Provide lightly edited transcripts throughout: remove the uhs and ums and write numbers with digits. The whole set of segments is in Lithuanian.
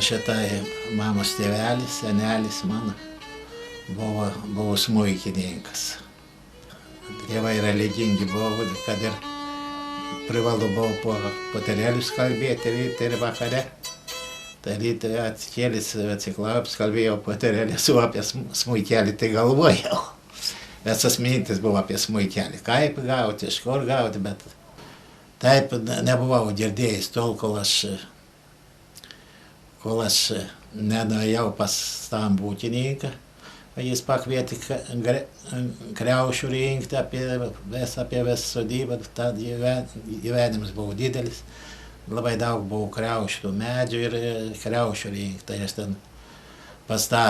Šitai mamos tėvelis, senelis mano buvo smuikininkas. Tėvai religingi buvo, kad ir privalu buvo po terelius kalbėti ryte ir vakare. Tai ryte atsikėlis, atsiklaups, kalbėjau po terelius apie smuikelį, tai galvojau. Visas mintis buvo apie smuikelį, kaip gauti, iš kur gauti, bet taip nebuvau girdėjęs tol, kol aš nenuėjau pas tam būtininką, jis pakvietė kriaušių rinkti apie visą sodybą, tad gyvenimas buvo didelis, labai daug buvo kriaušių medžių ir kriaušių rinkti. Tai aš ten pas tą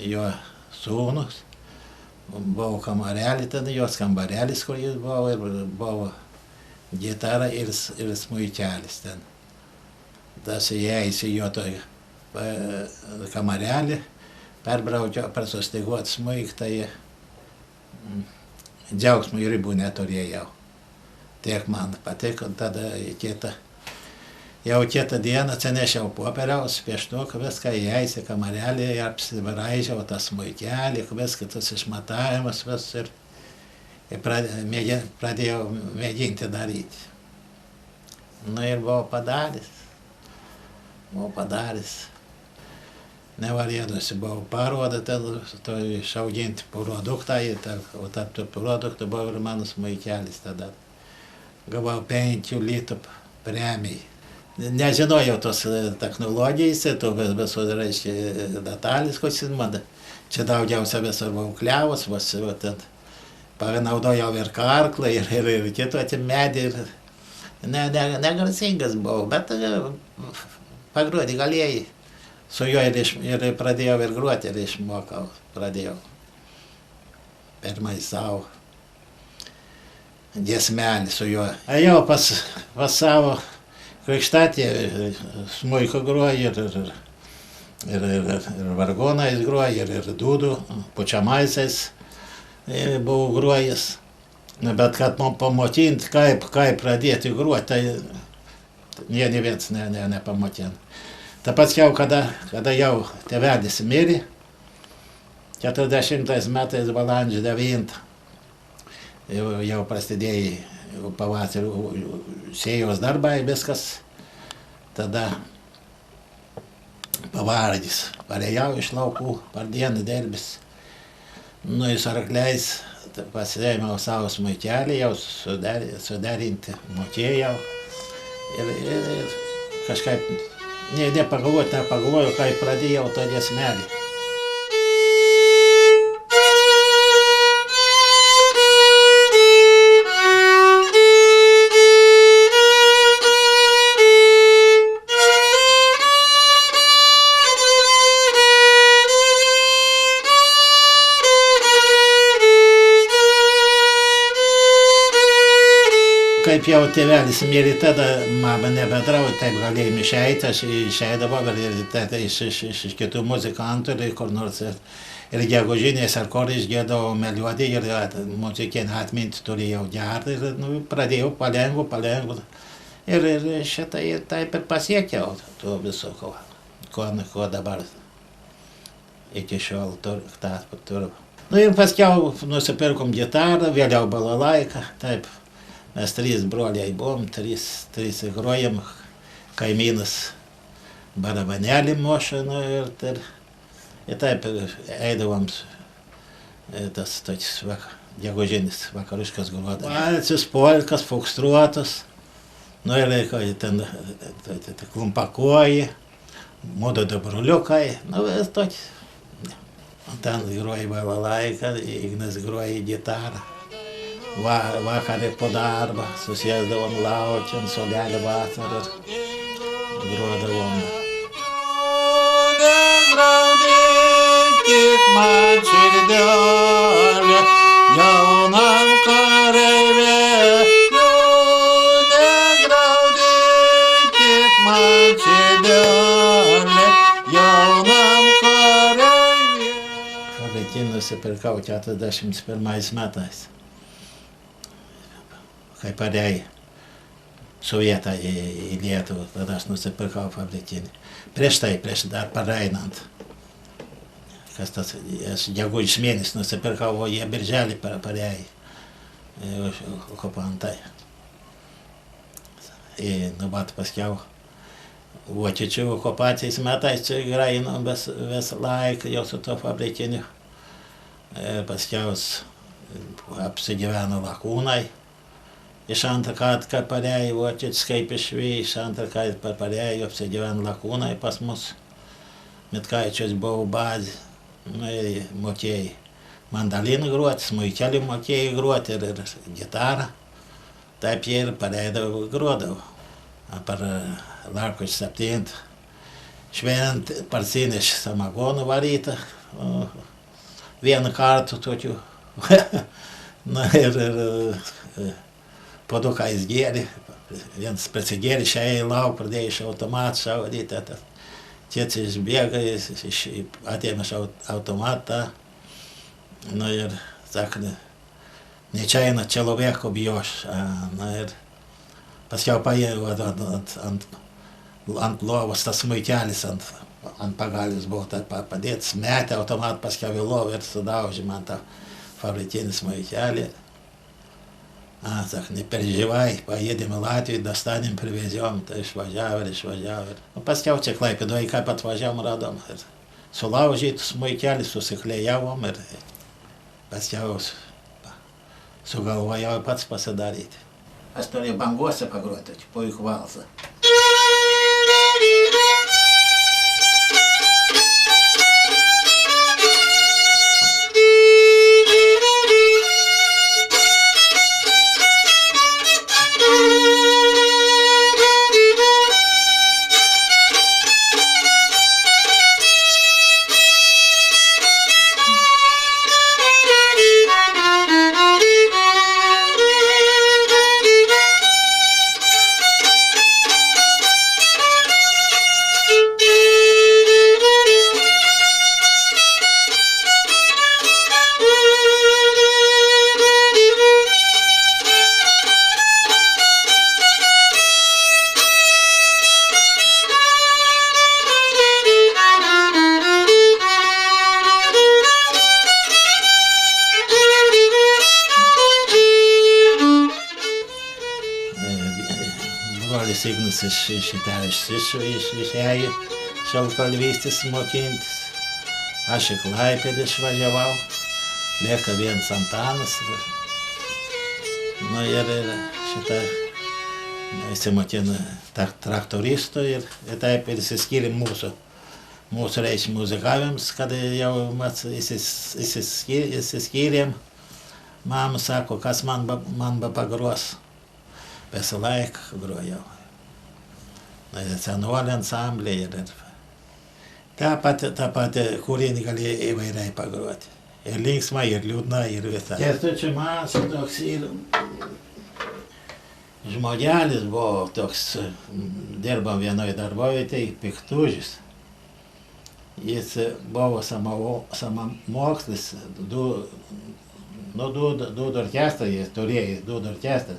jo sūnus, buvo kamarelį, ten jos kambarelis, kur jis buvo, ir buvo gitara ir smuikelis ten. Tas įėjęs į jo toj kamarelį, perbraukiau per sustiguot smuik, tai džiaugsmo ribų neturėjau. Tiek man patiko, tada jau kitą dieną atsinešiau popieriaus, pieštuką, viską įėjęs į kamarelį, apsibraižiau tą smuikelį, viską tas išmatavimas vis ir pradėjau mėginti daryti. Nu ir buvau padaręs. Nevarėdusi buvau parodyti, išauginti produktą, o tarp tų produktų buvo ir mano smuikelis tada. Gavau 5 litų premijai. Nežinojau tos technologijos, tų visų, reiškia, detalės, koks man. Čia daugiausia visur buvau kliavus, panaudojau ir karklą, ir kitų medį. Negarsingas buvau, bet pagroti galėjai. Su juo ir pradėjau ir gruoti, ir išmokau, pradėjau. Pirmai savo giesmelį su juo. Ėjau pas savo krikštatėvį, smuiku groju, ir vargonais groju, ir dūdų, pučiamaisiais buvau grojęs. Bet kad man pamokinti, kaip pradėti gruoti, tai nė viens nepamokino. Ta paskiau, kada jau tėvelis mirė, 40 metais balandžio 9, jau prasidėjo pavasario sėjos darbai, viskas, tada pavargis, parėjau iš laukų, per dieną derbis, nu jis arkliais, pasirėmiau savo smuikelį, jau suderinti mokėjau. Ir kažkaip nepagalvojau, kai pradėjau to giesmelį. Kaip jau tėvelis mirė, tada mama nebedraudė, taip galėjom išeiti, aš išeidavau ir iš kitų muzikantų, ir kur nors ir gegužinės ar kur išgirdavau melodiją ir muzikinę atmintį turėjau gerą ir pradėjau palengva. Ir šitai taip ir pasiekiau to viso, ko dabar iki šiol turiu. Ir paskiau nusipirkom gitarą, vėliau balalaiką, taip. Mes 3 broliai buvom, 3 grojom, kaimynas barabanelį mušė, ir taip eidavom tas toks gegužinis vakariškas grodavo. Valcis, polkas, fokstruotas, ir ten klumpakoji, mudu broliukai, vis toks. Ten groja balalaiką, Ignas groja gitarą. Vakarė po darbą, susėsdavom laukiam, solelį vasarą ir grodavom. Negraudykit man širdelė, jaunam kareiviui, negraudykit man širdelė, jaunam kareiviui. Fabrikinį nusipirkau 41 metais. Kai parėjo Sovietą į Lietuvą, tada aš nusipirkau fabrikinį. Prieš dar pareinant, aš gegužės mėnesį nusipirkau, o jie birželį parėjo okupantai. Bet paskiau vokiečių okupacijos metais čia grainom visą laiką jau su to fabrikiniu. Paskiau apsigyveno Lakūnai. Iš antrą kartą, kai parėjo vokiečiai, kaip išvyko, iš antrą kartą parėjo, apsigyveno Lakūnai pas mus. Mitkaičius buvo bazė, ir mokėjai mandaliną groti, smuikelį mokėjai groti ir gitarą. Taip jie ir pareidavo, grodavo. Per lapkričio 7 švent parsinešė samagonų varytą. Vieną kartą tokių. Ir po to, ką jis gėrė, vienas prasigėrė, išėjo į lauką, pradėjo iš automato šaudyti. Tėtis išbėga, atėmė iš automatą. Ir sako, nečaina человека бьешь. Ir paskiau paėmė ant lovos tas smuikelis, ant pagalvės buvo padėtas, metė automatą paskiau į lovą ir sudaužė man tą fabrikinį smuikelį. Sako, не переживай, поедем в Латвию, достанем, привезем. Tai išvažiavo. Paskiau čia Klaipėdoje, kaip atvažiavom, radom. Sulaužytus smuikelį susiklejavom ir paskiau sugalvojau pats pasidaryti. Aš turėjau bangose pagroti, puikų valsą. brolis Ignas iš Italijos išėjo šaltkalvystės mokintis. Aš į Klaipėdą išvažiavau. lieka viens Antanas. Nu ir šitą įsimokina traktoristo ir taip ir įsiskyrėm mūsų reiškia muzikavimams, kad jau įsiskyrėm. Mama sako, kas man pagros. Visą laiką grojau. Senolių ansambliai ir tą patį kūrinį gali įvairiai pagroti. Ir linksma, ir liūdna, ir visą. Kęstučio Maso toks ir žmogelis buvo toks, dirbam vienoje darbovietėje, Piktužis. Jis buvo samamokslis, du orkestrai, jis turėjo du orkestrą.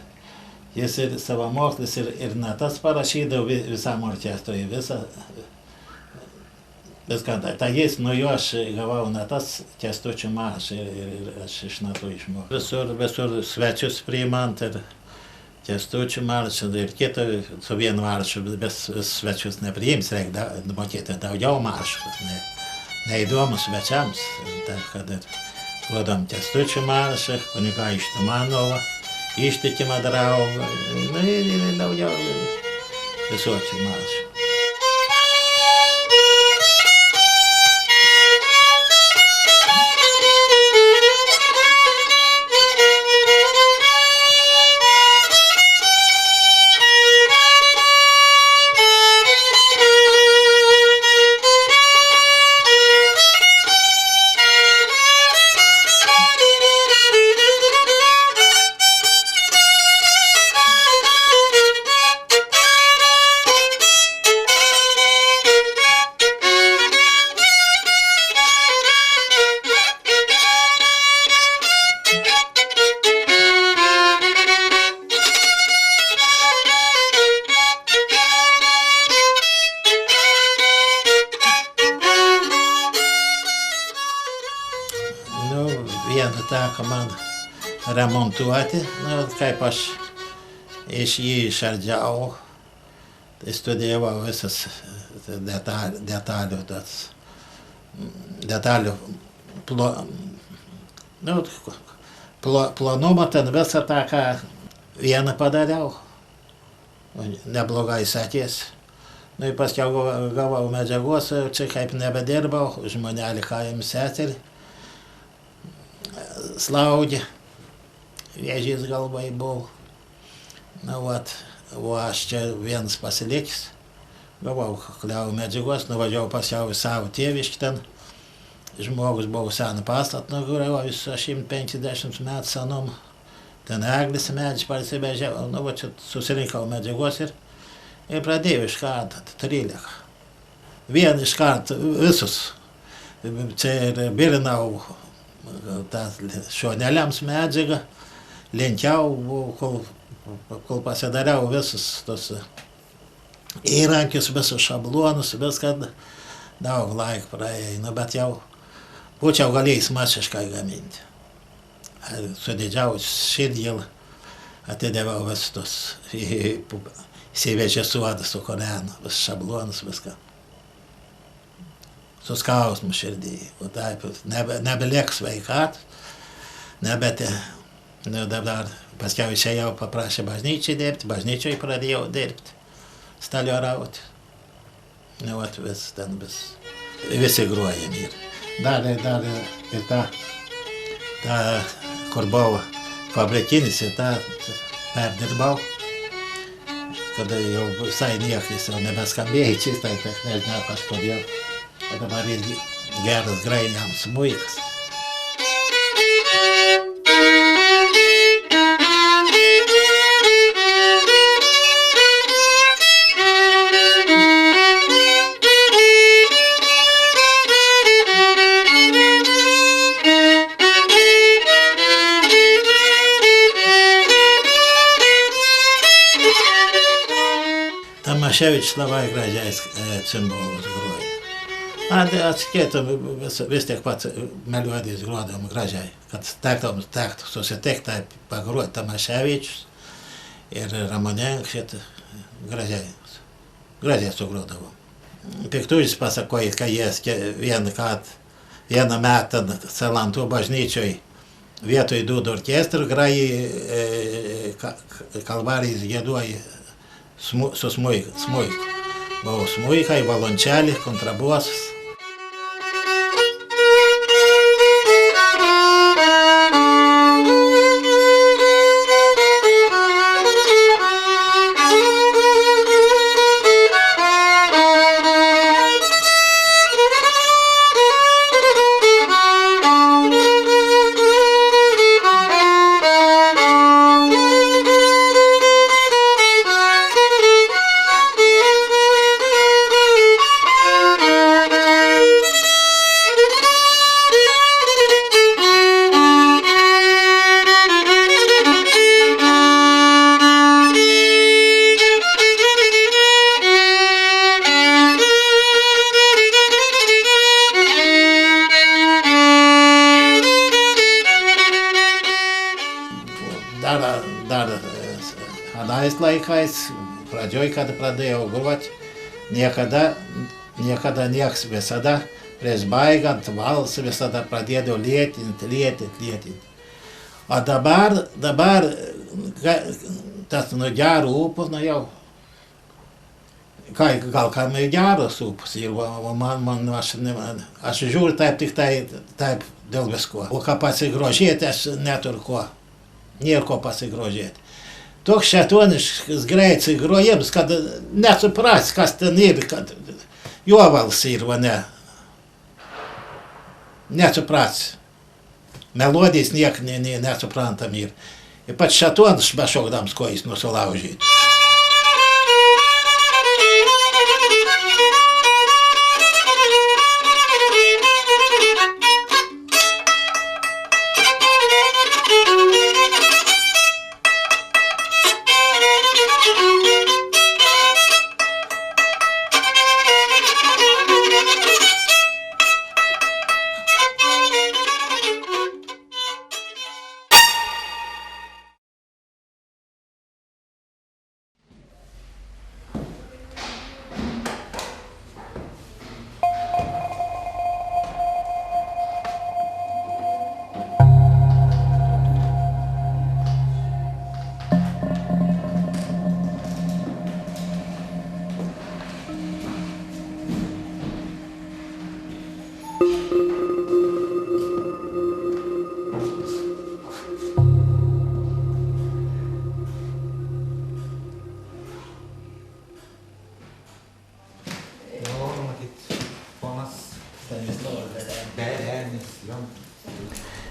Jis ir savamokslis ir natas parašydavo visam orkestrui, viską. Tai jis nuo jo aš gavau natas Kęstučio Maso ir aš iš natų išmokau. Visur svečius priimant ir Kęstučio Maso ir kito su vienu maršu, bet svečius nepriims, reikia mokėti daugiau maršų, neįdomu svečiams. Taip, kad ir grodom Kęstučio Maso, Kunigaikštio Manovo, Ištikimą draugą, ir daugiau visokių maršų. Vieną teko man remontuoti, kaip aš iš jį išardžiau, tai studijavau visas detalių planumą, ten visą tą, ką vieną padariau, neblogai sekėsi. Ir paskiau gavau medžiagos, čia kaip nebedirbau, žmonelį kaim seserį. Slaugė, vėžys galvai buvo. O aš čia vienas pasilikęs, gavau kliau medžiagos, nuvažiavau pas jau į savo tėviškį ten. Žmogus buvo seną pastatą nugriovęs, 150 metų senum. Ten eglis medžiai parsivežiau, čia susirinkau medžiagos ir pradėjau iš karto 13. Vien iš karto visus. Čia ir bilinau šoneliams medžiagą, lenkiau, kol pasidariau visus tos įrankius, visus šablonus, viską daug laiko praėjo, bet jau būčiau galėjęs masiškai gaminti. Su didžiausiu širdgėlą atidaviau visus tos, įsivežė suodą su korenu, visus šablonus, viską. Su skausmu širdį, taip, nebeliek sveikatos, dabar paskiau išėjau, paprašė bažnyčiai dirbti, bažnyčiai pradėjau dirbti, staliorauti. Visi grojam ir. Dar ir ta, kur buvo fabrikinis, ir tą perdirbau, kada jau visai niekas jau nebeskambėjo, čistai, nežinau kažkodėl. O dabar irgi geras grainiams smuikas. Tamaševičius labai gražiais cimbolus groja. Atsikėtum vis tiek pats melodijas grodom gražiai, kad tektų susitikti, taip pagroti Tamaševičius ir Ramonenko šitą gražiai sugrodavo. Piktužis pasakoja, kad jis vieną metą Salantų bažnyčioj vietoj dūdų orkestrų grajai Kalvarijas giedoja su smuiku. Buvo smuikai, violončelė, kontrabosas. Dar anais laikais, pradžioj, kad pradėjau grot, niekada nieks visada prieš baigant valsą visada pradėdavo lėtinti. O dabar tas nuo gerų upų, jau, gal kam ir geros upus, ir aš žiūriu taip dėl visko. O ką pasigrožėti, aš neturiu ko. Nėra ko pasigrožėti. Toks šetoniškas greits grojimas, kad nesupras, kas ten ir, kad jovals ir, va ne. Nesupras. Melodijas niek nesuprantam ir. Ir pats šetonas bešokdams kojas nusilaužyti.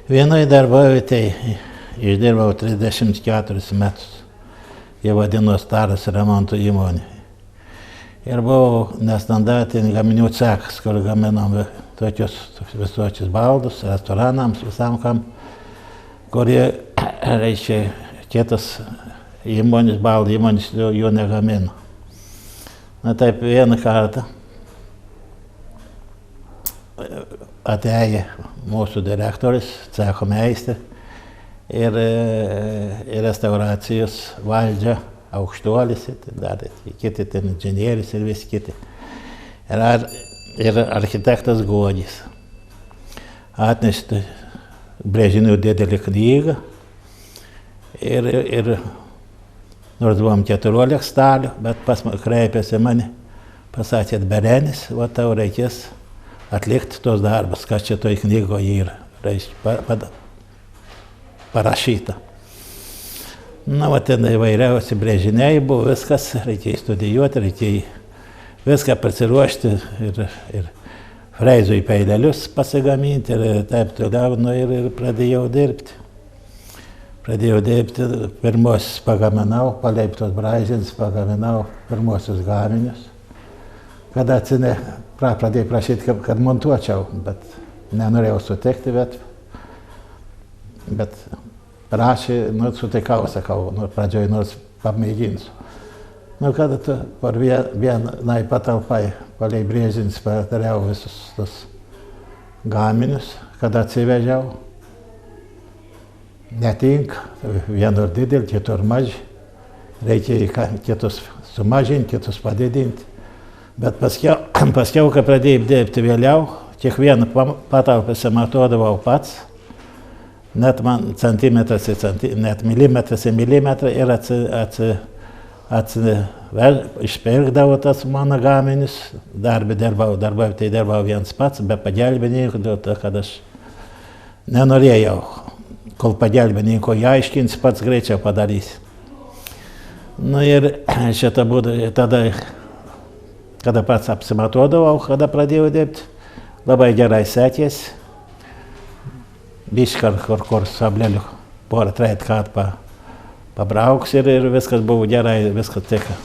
Vienoje darbovietėje išdirbau 34 metus. Jie vadino Staras remonto įmonė. Ir buvau nestandartinį gaminių cechas, kur gaminom tokius visokius baldus, restoranams, visam kam, kurie, reiškia, kitas įmonės, baldų įmonės jų negamino. Na taip, vieną kartą atėjo mūsų direktorius, cecho meistrė ir restauracijos valdžia, aukštuolis, dar kiti ten inžinierius ir visi kiti. Ir architektas Godis. Atnešti brėžinių didelį knygą ir nors buvom 14 stalių, bet kreipėsi mane, pasakė, Berenis, va tau reikės atlikti tos darbus, kas čia toj knygoje yra, parašyta. Na, va ten įvairiausi brėžiniai buvo, viskas, reikėjo studijuoti, reikėjo viską pasiruošti ir freizui peilelius pasigaminti ir taip toliau, nu ir pradėjau dirbti. Pirmosius pagaminau, paleiptos braižins, pagaminau pirmosius gaminius. Kada pradėjau prašyti, kad montuočiau, bet nenorėjau sutikti, bet prašė, sutikau, sakau, pradžioj nors pamėginsiu. Kada tu par vienai patalpai palei brėžins padariau visus tos gaminius, kada atsivežiau. Netinka, vienur didelį, kitur maži. Reikia kitus sumažinti, kitus padidinti. Bet paskiau, kai pradėjau dirbti vėliau, kiekvieną patalpą matuodavau pats. net man centimetras net milimetras į milimetrą ir išpirkdavo tas mano gaminius, dirbau viens pats, be pagelbininkų, kad aš nenorėjau, kol pagelbininko aiškins, pats greičiau padarys. Nu ir šitą būdą, tada, kada pats apsimatuodavau, kada pradėjau dirbti, labai gerai sekėsi. Biškar kur sablelių porą trejt kartų pabrauks ir viskas buvo gerai, viskas tiko.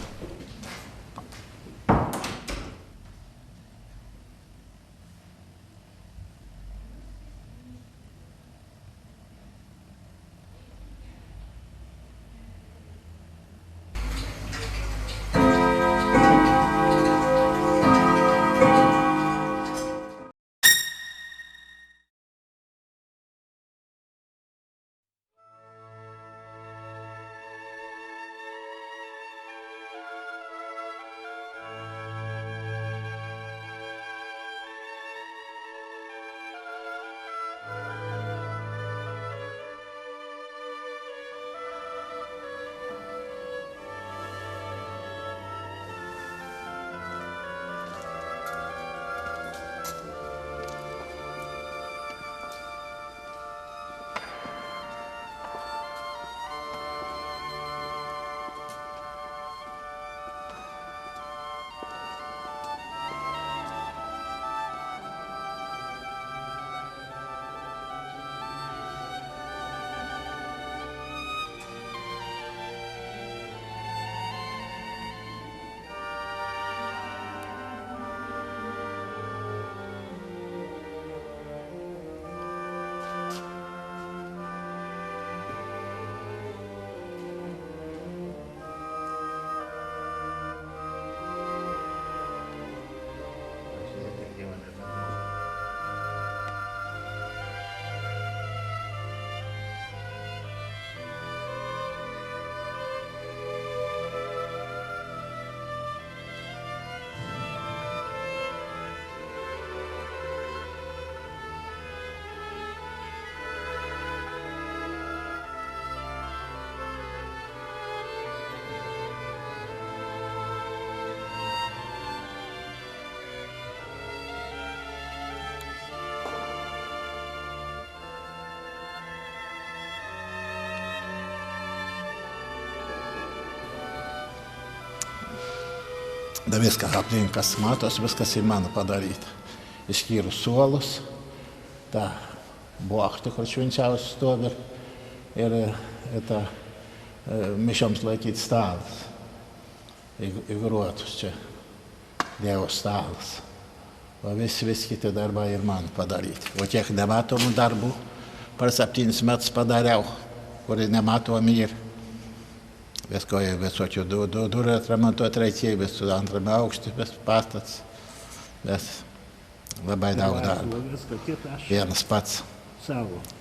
Da viskas aplink, kas matos, viskas įmano padaryti. Išskyrus suolus, tą bokštą, kur švenčiausias stovi, ir tą mišioms laikyti stalas, įgruotus čia, Dievo stalas. O visi kiti darbai ir man padaryti. O tiek nematomų darbų per 7 metus padariau, kurie nematomi ir visokių durų atremontuoti reikėjo, visų antrame aukšte, vis pastats, vis labai daug darbų. Vienas pats.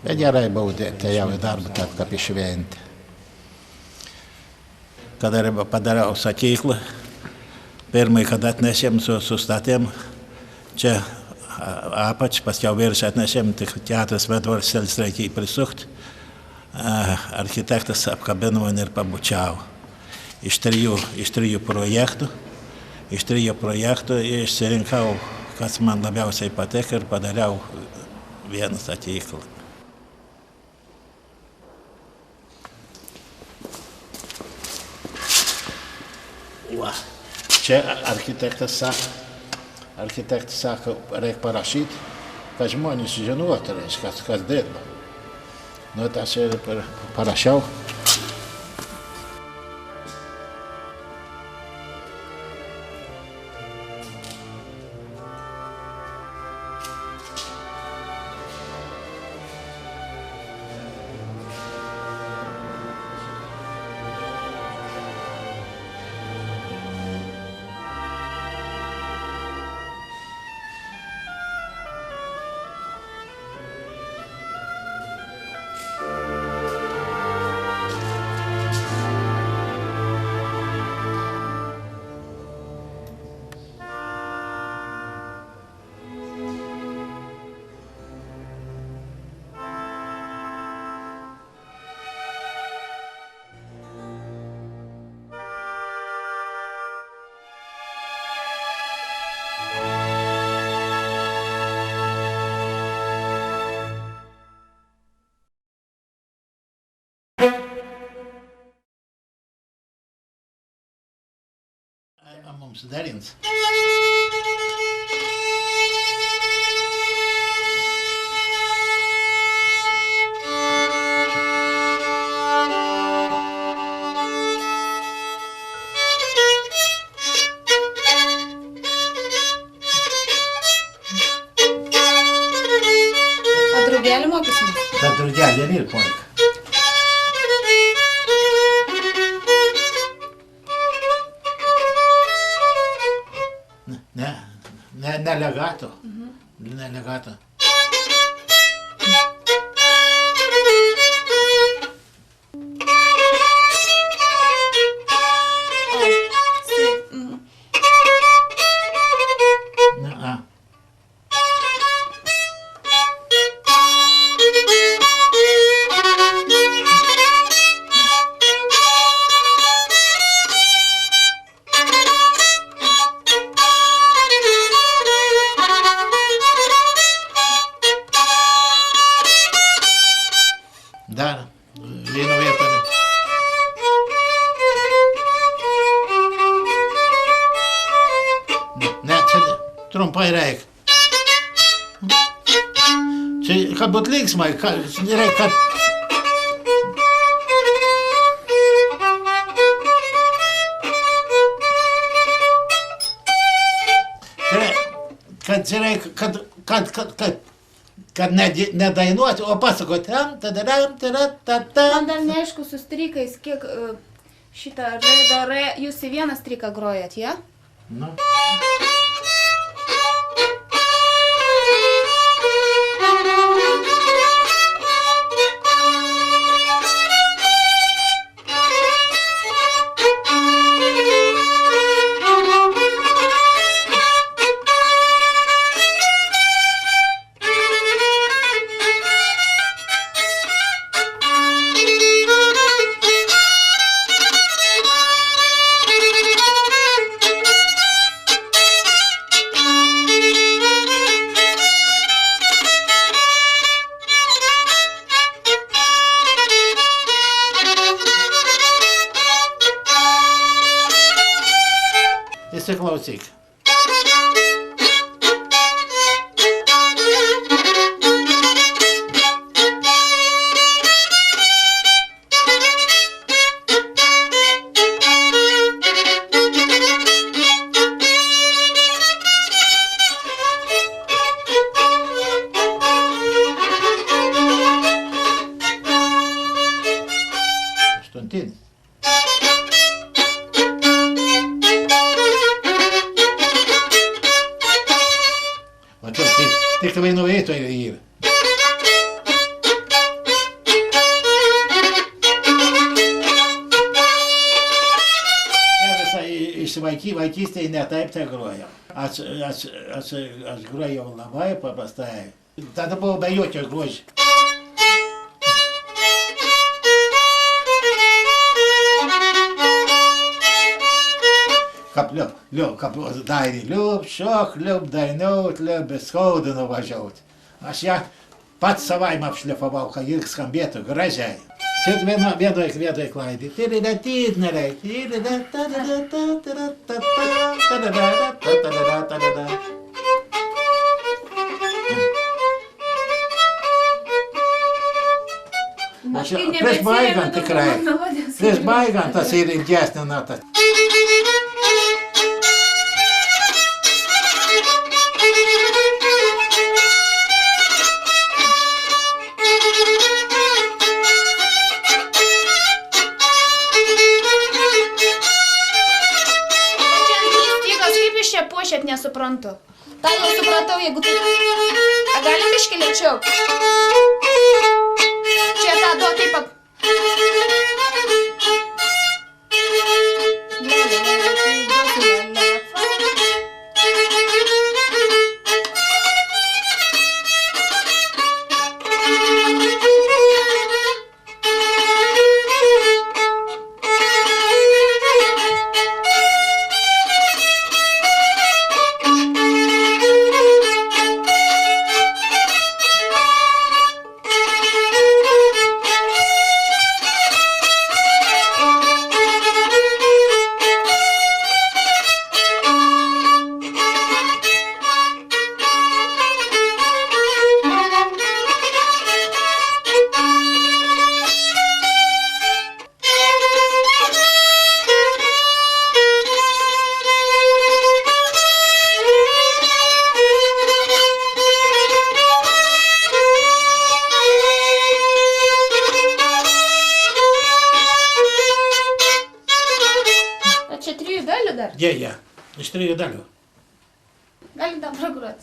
Bet gerai buvo dirbti jau į darbą, taip kaip išvengti. Kada padariau sakyklą, pirmai, kad atnešėm, sustatėm, čia apač, paskiau virš atnešėm, tik 4 medvarsėlis reikėjo prisukti. Architektas apkabino mane ir pabučiavo. Iš trijų projektų išsirinkau, kas man labiausiai patiko ir padariau vieną statyklą. Čia architektas sako, reikia parašyti, kad žmonės žinotų, kas dirba. Nu, tas ir parašiau. Mums derins. O drugelį mokysimės? Ta drugelė ir polka. Ne legato. Ne legato. Dar, vieną vietą. Ne, čia trumpai reikia. Čia, kad būt linksmai, reikia, kad... Čia reikia, kad nedainuoti, o pasakoti tam, tadaram, tadaram. Man dar neaišku su strykais, kiek šitą re, do, re, jūs į vieną stryką grojat, ja? Nu. Įsiklausyk. Aštuntinis. Tik vienu vietoje yra. Vaikystėje ne taip tai grojau. Aš grojau labai paprastai. Tada buvo be jokio grožio. Kaip dainį, šok, dainuot, skaudų nuvažiuot. Aš ją pats savaime apšlifavau, kad ji skambėtų gražiai. Čia vienoje klaidai. Prieš baigant tikrai. Prieš baigant tas yra ilgesnė nata. Puošiat nesuprantu. Tai jau supratau, jeigu tai... A gali biškį lėčiau? Čia tą do taip pat... dalių dar? Dėja, iš 3 dalių. Galim tam pragroti.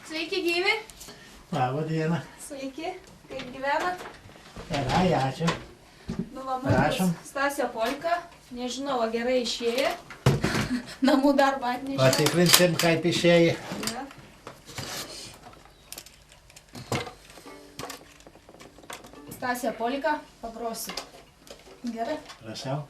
Sveiki, gyvi. Labą dieną. Sveiki. Kaip gyvenat? Gerai, ačiū. Prašom. Stasio Polka. Nežinau, ar gerai išėjo. Namų darbą atnešė. Patikrinsim, kaip išėjai. Ja. Stasio Polka. Pagrosiu. Gerai. Prašau.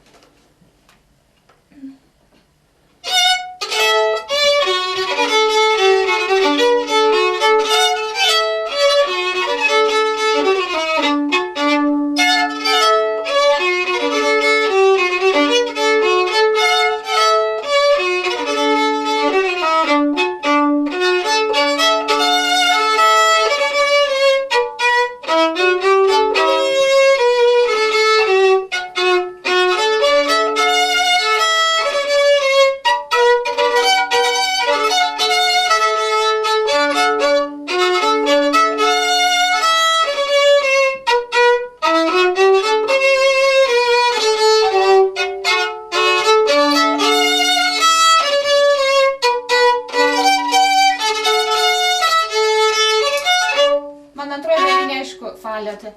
Man atrodo, neaišku, falėte.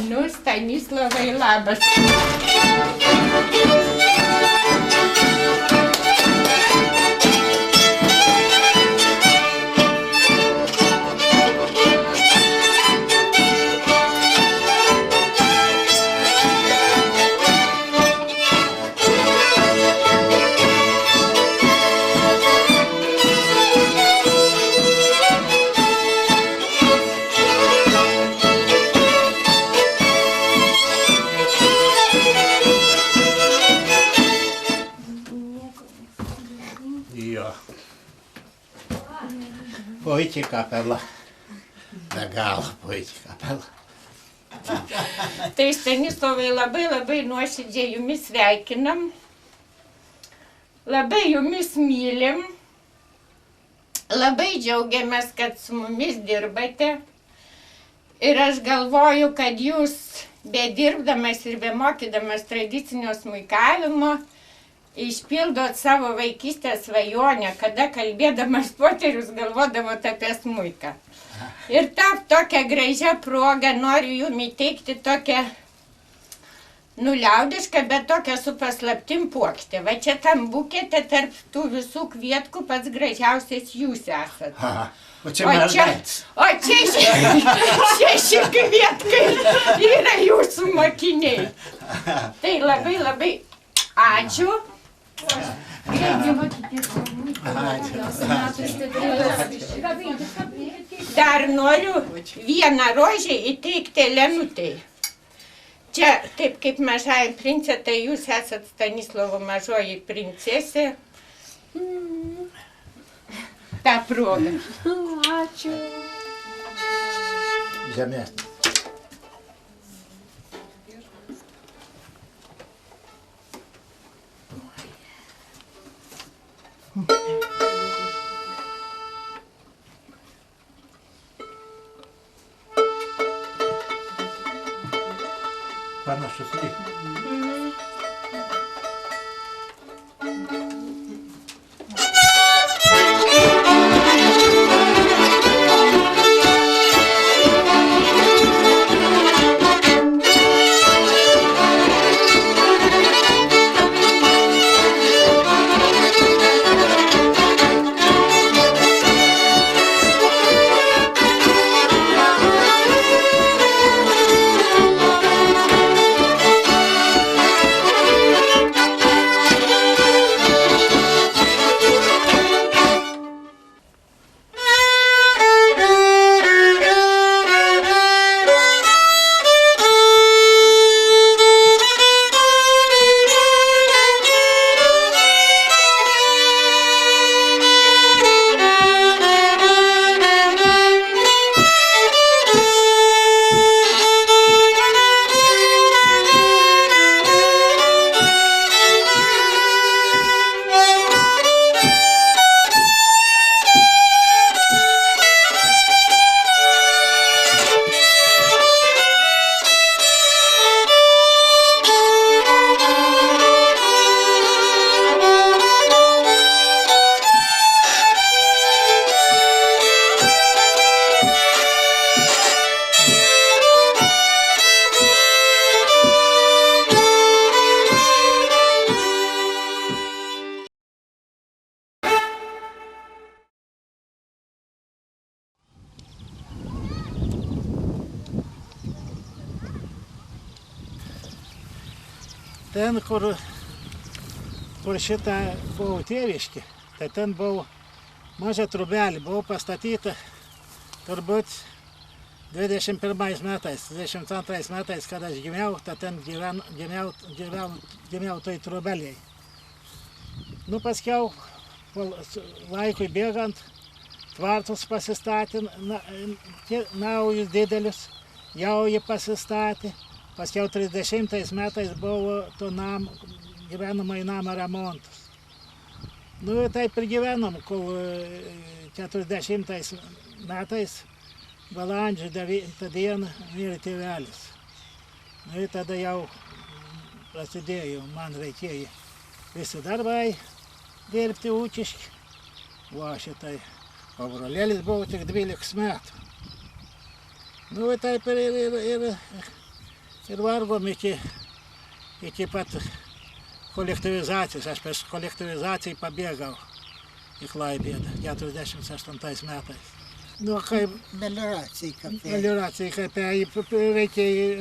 Nu, Stanislavai, labas. Jo. Puikiai kapela. Be galo puikiai kapela. Tai Stanislavai, labai nuoširdžiai jumis sveikinam. Labai jumis mylim. Labai džiaugiamės, kad su mumis dirbate. Ir aš galvoju, kad jūs bedirbdamas ir bemokydamas tradicinio smuikavimo išpildot savo vaikystės svajonę, kada kalbėdamas poterius galvodavot apie smuiką. Ir tokia gražia proga noriu jum įteikti tokią, liaudišką, bet tokią su paslaptim puokštę. Va čia tam bukete tarp tų visų kvietkų pats gražiausias jūs esat. Aha. O čia mergaitės. O čia 6 kvietkai yra jūsų mokiniai. Tai labai ačiū. Dar noriu vieną rožę įteikti Elenutei. Čia, taip kaip mažajam princė, tai jūs esat Stanislovo mažoji princesė. Ta proga. Ačiū. Žemesnis. Panašus į. Ten, kur šitą buvo tėviški, tai ten buvo maža trubelė, buvo pastatyta turbūt 21 metais, 22 metais, kad aš gimiau, tai ten gimiau toj trubelėj. Nu, paskiau, laikui bėgant, tvartus pasistatė, naujus didelius, jau jį pasistatė. Paskiau 30 metais buvo to gyvenamąjį namą remontas. Nu ir taip ir gyvenom, kol 40 metais, balandžio 9 dieną, mirė tėvelis. Nu ir tada jau prasidėjo, man reikėjo visi darbai dirbti ūkiški. Va šitai, o brolėlis buvo tik 12 metų. Nu ir taip ir vargom iki pat kolektyvizacijos. Aš prieš kolektyvizaciją pabėgau į Klaipėdą 48 metais. Nu, kaip melioracijai, kaip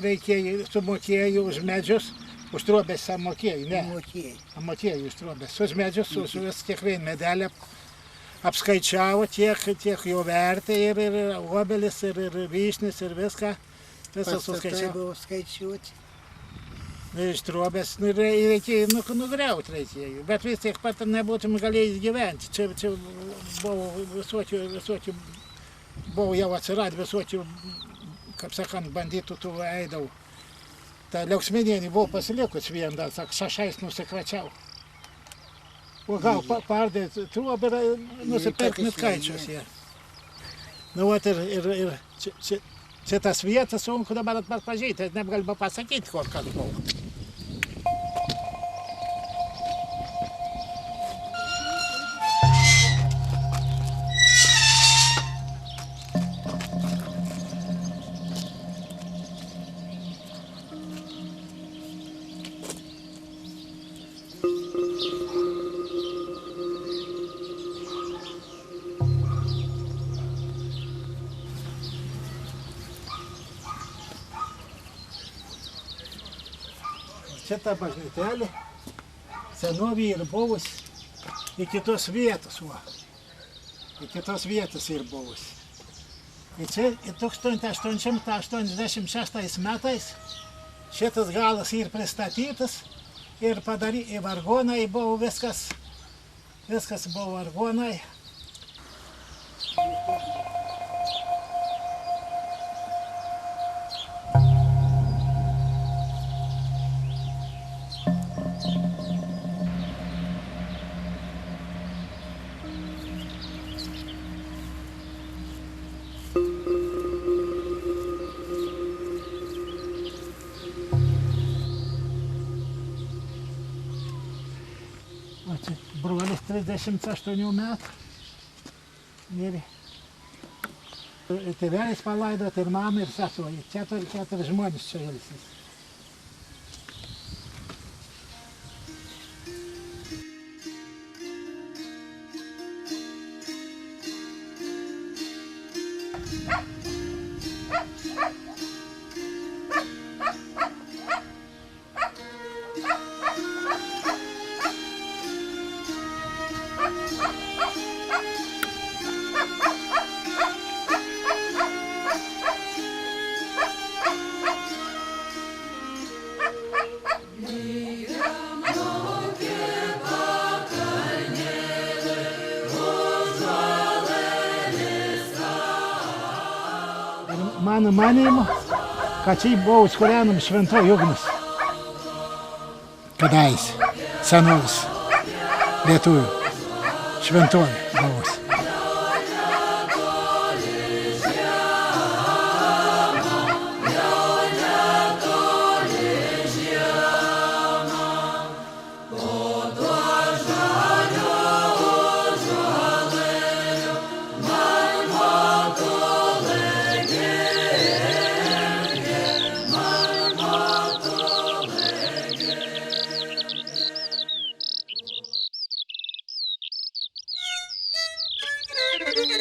reikėjo, sumokėjau už medžius, už trobės mokėjau, ne? Mokėjau už trobės. Už medžius, už kiekvieną medelį apskaičiavo, tiek jo vertė ir obelis, ir vyšnis, ir viską. Visą suskaičiavo. Iš trobės reikėjo nugriauti reikėjo, bet vis tiek pat nebūtum galėjęs gyventi. Čia buvo visokių, buvo jau atsiradę visokių, kaip sakant, banditų tų eidau. Ta Liauksminienė buvo pasilikus vien, dar, šašais nusikračiau. O gal pardėt trobą ir nusipirkt mitkaičius jie. Nu, vat ir šitas vietas sunku dabar atpažinti, negalima pasakyti, kur kas buvo. Šitą bažnytelį senovė ir buvus iki tos vietos, va. Iki tos vietos ir buvus. Ir čia 1886 metais Šitas galas ir pristatytas ir vargonai buvo viskas buvo vargonai. Brolis 38 metų. Ir tėvelis palaidot, ir mama, ir sesuo. Keturi žmonės čia ilsis. Mano manymu, kad čia buvo užkūrenama šventoji ugnis. Kadais, senovės lietuvių šventovė buvusi. Thank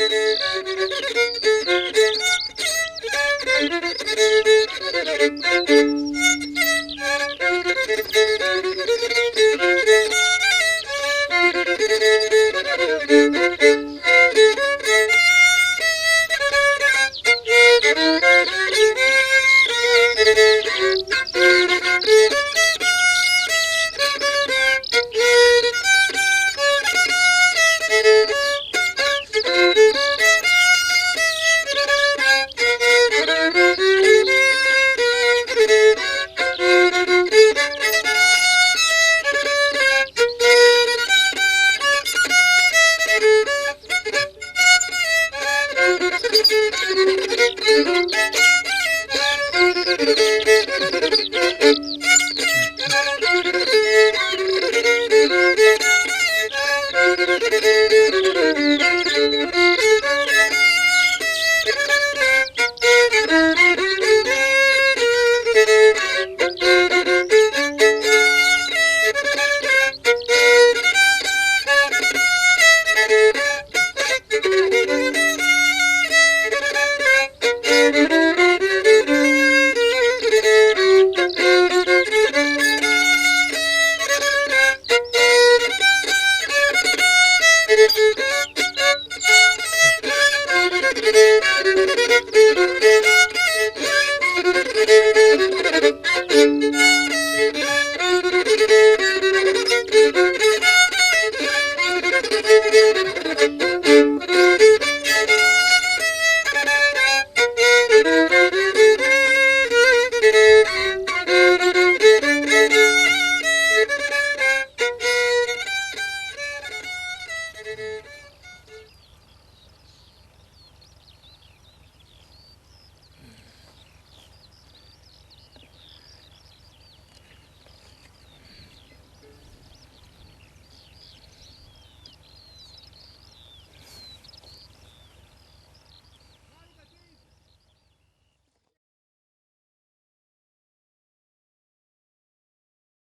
you.